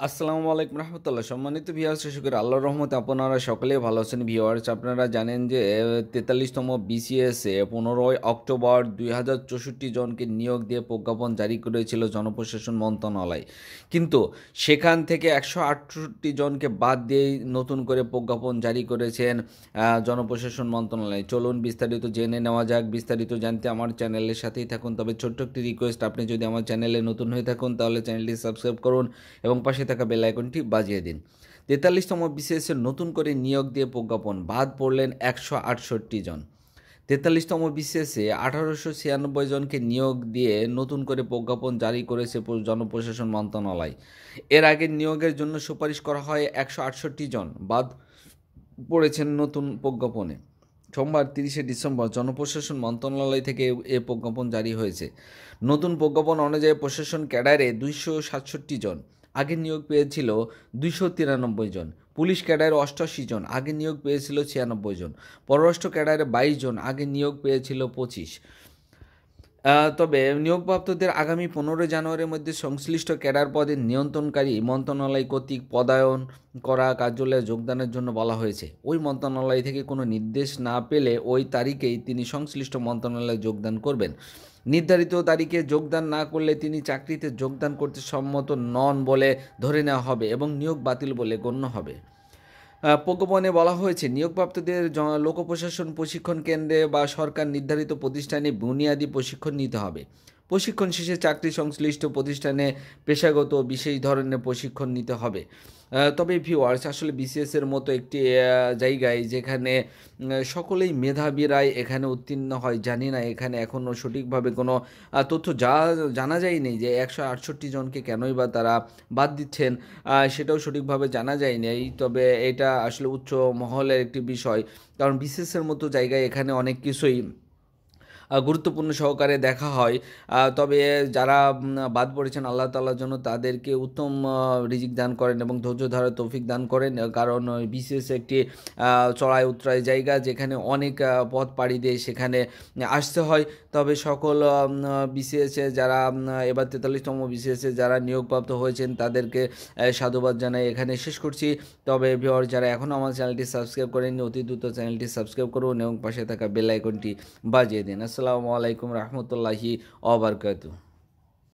আসসালামু আলাইকুম রহমতুল্লাহ। সম্মানিত ভিউয়ার্স, আশা করি আল্লাহর রহমতে আপনারা সকলেই ভালো আছেন। ভিউয়ার্স, আপনারা জানেন যে 43তম বিসিএসে 15 অক্টোবর 2064 জনকে নিয়োগ দিয়ে প্রজ্ঞাপন জারি করেছিল জনপ্রশাসন মন্ত্রণালয়। কিন্তু সেখান থেকে 168 জনকে বাদ দিয়েই নতুন করে প্রজ্ঞাপন জারি করেছেন জনপ্রশাসন মন্ত্রণালয়। চলুন বিস্তারিত জেনে নেওয়া যাক। বিস্তারিত জানতে আমার চ্যানেলের সাথেই থাকুন। তবে ছোট্ট একটি রিকোয়েস্ট, আপনি যদি আমার চ্যানেলে নতুন হয়ে থাকুন তাহলে চ্যানেলটি সাবস্ক্রাইব করুন এবং পাশে থাকা বেল আইকনটি বাজিয়ে দিন। 43তম বিসিএসের নতুন করে নিয়োগ দিয়ে প্রজ্ঞাপন, বাদ পড়লেন 168 জন। 43তম বিসিএসে 1896 জনকে নিয়োগ দিয়ে নতুন করে প্রজ্ঞাপন জারি করেছে জনপ্রশাসন মন্ত্রণালয়। এর আগে নিয়োগের জন্য সুপারিশ করা হয় 168 জন, বাদ পড়েছেন নতুন প্রজ্ঞাপনে। সোমবার 30শে ডিসেম্বর জনপ্রশাসন মন্ত্রণালয় থেকে এ প্রজ্ঞাপন জারি হয়েছে। নতুন প্রজ্ঞাপন অনুযায়ী প্রশাসন ক্যাডারে 267 জন, আগে নিয়োগ পেয়েছিল 293 জন। পুলিশ ক্যাডারে 88 জন, আগে নিয়োগ পেয়েছিল 96 জন। পররাষ্ট্র ক্যাডারে 22 জন, আগে নিয়োগ পেয়েছিল 25। তবে নিয়োগপ্রাপ্তদের আগামী 15 জানুয়ারির মধ্যে সংশ্লিষ্ট ক্যাডার পদে নিয়ন্ত্রণকারী মন্ত্রণালয় কর্তৃক পদায়ন করা কার্যালয়ে যোগদানের জন্য বলা হয়েছে। ওই মন্ত্রণালয় থেকে কোনো নির্দেশ না পেলে ওই তারিখেই তিনি সংশ্লিষ্ট মন্ত্রণালয়ে যোগদান করবেন। নির্ধারিত তারিখে যোগদান না করলে তিনি চাকরিতে যোগদান করতে সম্মত নন বলে ধরে নেওয়া হবে এবং নিয়োগ বাতিল বলে গণ্য হবে। প্রজ্ঞাপনে বলা হয়েছে, নিয়োগপ্রাপ্তদের লোকপ্রশাসন প্রশিক্ষণ কেন্দ্রে বা সরকার নির্ধারিত প্রতিষ্ঠানে বুনিয়াদী প্রশিক্ষণ নিতে হবে। প্রশিক্ষণ শেষে চাকরি সংশ্লিষ্ট প্রতিষ্ঠানে পেশাগত বিশেষ ধরনের প্রশিক্ষণ নিতে হবে। তবে ভিউয়ার্স, আসলে বিসিএসের মতো একটি জায়গায় যেখানে সকলেই মেধাবীরাই এখানে উত্তীর্ণ হয়, জানি না এখানে এখনও সঠিকভাবে কোনো তথ্য জানা যায়নি যে 168 জনকে কেনই বা তারা বাদ দিচ্ছেন, সেটাও সঠিকভাবে জানা যায়নি। তবে এটা আসলে উচ্চ মহলের একটি বিষয়, কারণ বিসিএসের মতো জায়গায় এখানে অনেক কিছুই গুরুত্বপূর্ণ সহকারে দেখা হয়। তবে যারা বাদ পড়েছেন, আল্লাহ তাআলার জন্য তাদেরকে উত্তম রিজিক দান করেন এবং ধৈর্য ধরার তৌফিক দান করেন। কারণ বিসিএস একটি চড়াই উতরাই জায়গা, যেখানে অনেক পথ পাড়ি দিয়ে সেখানে আসতে হয়। তবে সকল বিসিএসে যারা এবার 43তম বিসিএসে যারা নিয়োগপ্রাপ্ত হয়েছেন তাদেরকে সাধুবাদ জানাই এখানে শেষ করছি। তবে ভিউয়ার, যারা এখনও আমার চ্যানেলটি সাবস্ক্রাইব করেননি, অতি দ্রুত চ্যানেলটি সাবস্ক্রাইব করুন এবং পাশে থাকা বেল আইকনটি বাজিয়ে দিন। আসসালামু আলাইকুম রহমতুল্লাহি ওয়া বারাকাতুহু।